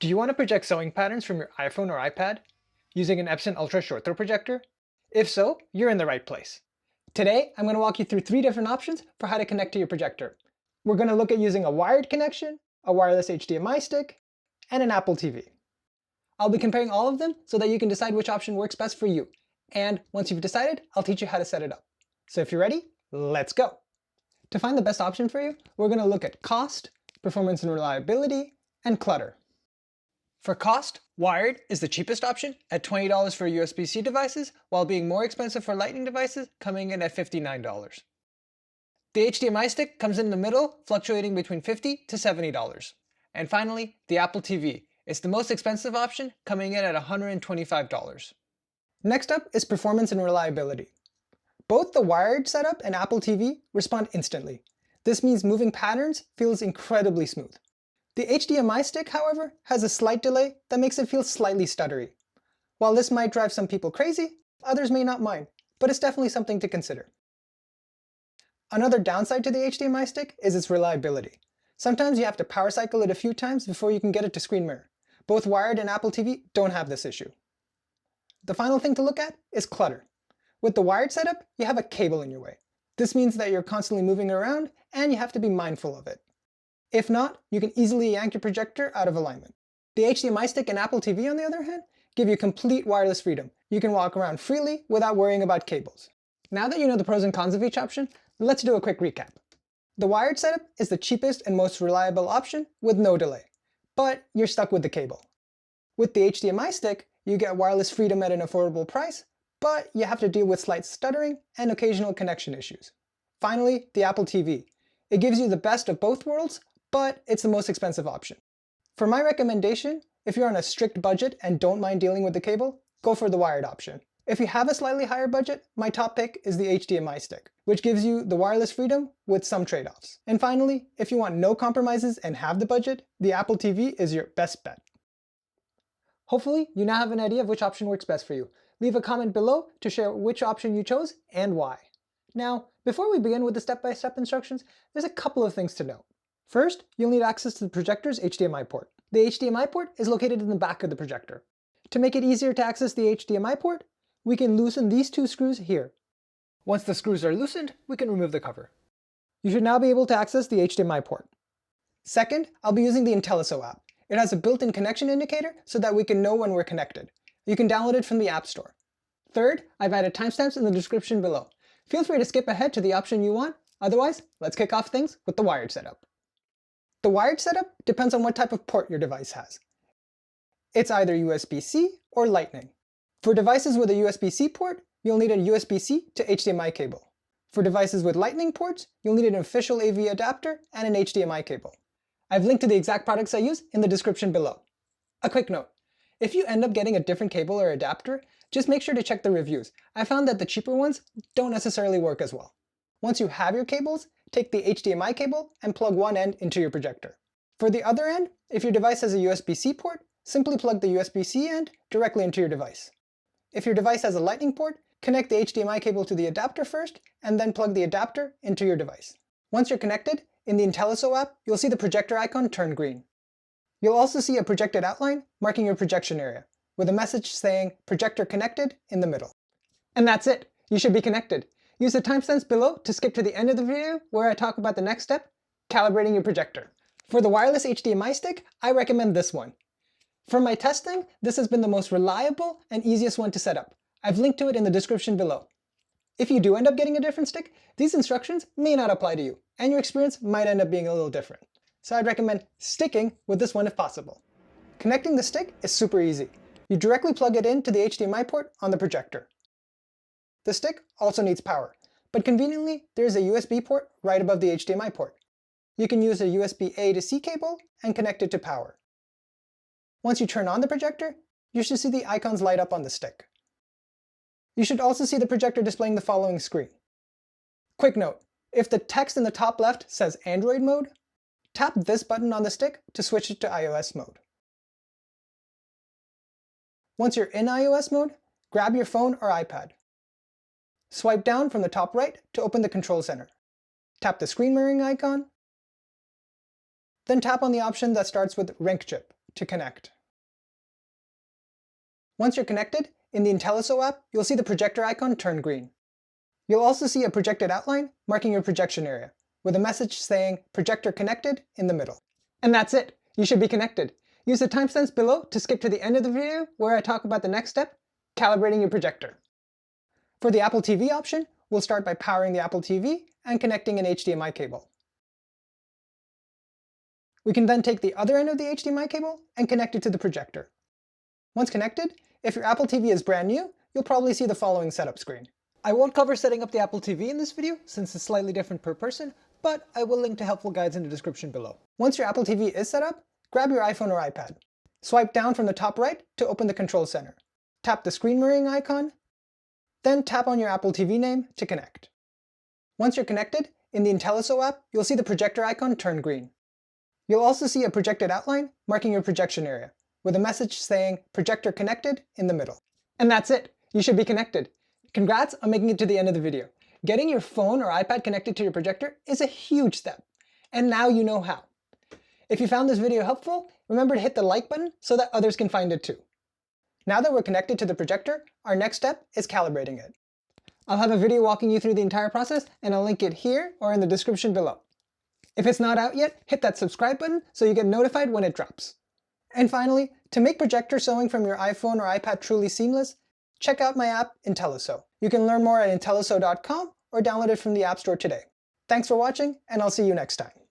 Do you want to project sewing patterns from your iPhone or iPad using an Epson Ultra Short Throw projector? If so, you're in the right place. Today, I'm going to walk you through 3 different options for how to connect to your projector. We're going to look at using a wired connection, a wireless HDMI stick, and an Apple TV. I'll be comparing all of them so that you can decide which option works best for you. And once you've decided, I'll teach you how to set it up. So if you're ready, let's go. To find the best option for you, we're going to look at cost, performance and reliability, and clutter. For cost, wired is the cheapest option at $20 for USB-C devices, while being more expensive for Lightning devices, coming in at $59. The HDMI stick comes in the middle, fluctuating between $50 to $70. And finally, the Apple TV is the most expensive option, coming in at $125. Next up is performance and reliability. Both the wired setup and Apple TV respond instantly. This means moving patterns feels incredibly smooth. The HDMI stick, however, has a slight delay that makes it feel slightly stuttery. While this might drive some people crazy, others may not mind, but it's definitely something to consider. Another downside to the HDMI stick is its reliability. Sometimes you have to power cycle it a few times before you can get it to screen mirror. Both wired and Apple TV don't have this issue. The final thing to look at is clutter. With the wired setup, you have a cable in your way. This means that you're constantly moving around and you have to be mindful of it. If not, you can easily yank your projector out of alignment. The HDMI stick and Apple TV, on the other hand, give you complete wireless freedom. You can walk around freely without worrying about cables. Now that you know the pros and cons of each option, let's do a quick recap. The wired setup is the cheapest and most reliable option with no delay, but you're stuck with the cable. With the HDMI stick, you get wireless freedom at an affordable price, but you have to deal with slight stuttering and occasional connection issues. Finally, the Apple TV. It gives you the best of both worlds, but it's the most expensive option. For my recommendation, if you're on a strict budget and don't mind dealing with the cable, go for the wired option. If you have a slightly higher budget, my top pick is the HDMI stick, which gives you the wireless freedom with some trade-offs. And finally, if you want no compromises and have the budget, the Apple TV is your best bet. Hopefully, you now have an idea of which option works best for you. Leave a comment below to share which option you chose and why. Now, before we begin with the step-by-step instructions, there's a couple of things to note. First, you'll need access to the projector's HDMI port. The HDMI port is located in the back of the projector. To make it easier to access the HDMI port, we can loosen these 2 screws here. Once the screws are loosened, we can remove the cover. You should now be able to access the HDMI port. Second, I'll be using the IntelliSew app. It has a built-in connection indicator so that we can know when we're connected. You can download it from the App Store. Third, I've added timestamps in the description below. Feel free to skip ahead to the option you want. Otherwise, let's kick off things with the wired setup. The wired setup depends on what type of port your device has. It's either USB-C or Lightning. For devices with a USB-C port, you'll need a USB-C to HDMI cable. For devices with Lightning ports, you'll need an official AV adapter and an HDMI cable. I've linked to the exact products I use in the description below. A quick note, if you end up getting a different cable or adapter, just make sure to check the reviews. I found that the cheaper ones don't necessarily work as well. Once you have your cables, take the HDMI cable and plug one end into your projector. For the other end, if your device has a USB-C port, simply plug the USB-C end directly into your device. If your device has a Lightning port, connect the HDMI cable to the adapter first, and then plug the adapter into your device. Once you're connected, in the IntelliSew app, you'll see the projector icon turn green. You'll also see a projected outline marking your projection area, with a message saying projector connected in the middle. And that's it! You should be connected. Use the timestamps below to skip to the end of the video where I talk about the next step, calibrating your projector. For the wireless HDMI stick, I recommend this one. For my testing, this has been the most reliable and easiest one to set up. I've linked to it in the description below. If you do end up getting a different stick, these instructions may not apply to you, and your experience might end up being a little different. So I'd recommend sticking with this one if possible. Connecting the stick is super easy. You directly plug it into the HDMI port on the projector. The stick also needs power, but conveniently there's a USB port right above the HDMI port. You can use a USB-A to C cable and connect it to power. Once you turn on the projector, you should see the icons light up on the stick. You should also see the projector displaying the following screen. Quick note, if the text in the top left says Android mode, tap this button on the stick to switch it to iOS mode. Once you're in iOS mode, grab your phone or iPad. Swipe down from the top right to open the control center. Tap the screen mirroring icon, then tap on the option that starts with Rank Chip, to connect. Once you're connected, in the IntelliSew app, you'll see the projector icon turn green. You'll also see a projected outline marking your projection area, with a message saying projector connected in the middle. And that's it! You should be connected. Use the timestamps below to skip to the end of the video where I talk about the next step, calibrating your projector. For the Apple TV option, we'll start by powering the Apple TV and connecting an HDMI cable. We can then take the other end of the HDMI cable and connect it to the projector. Once connected, if your Apple TV is brand new, you'll probably see the following setup screen. I won't cover setting up the Apple TV in this video since it's slightly different per person, but I will link to helpful guides in the description below. Once your Apple TV is set up, grab your iPhone or iPad. Swipe down from the top right to open the control center. Tap the screen mirroring icon, then tap on your Apple TV name to connect. Once you're connected, in the IntelliSew app, you'll see the projector icon turn green. You'll also see a projected outline marking your projection area, with a message saying projector connected in the middle. And that's it! You should be connected. Congrats on making it to the end of the video. Getting your phone or iPad connected to your projector is a huge step, and now you know how. If you found this video helpful, remember to hit the like button so that others can find it too. Now that we're connected to the projector, our next step is calibrating it. I'll have a video walking you through the entire process, and I'll link it here or in the description below. If it's not out yet, hit that subscribe button so you get notified when it drops. And finally, to make projector sewing from your iPhone or iPad truly seamless, check out my app, IntelliSew. You can learn more at IntelliSew.com or download it from the App Store today. Thanks for watching, and I'll see you next time.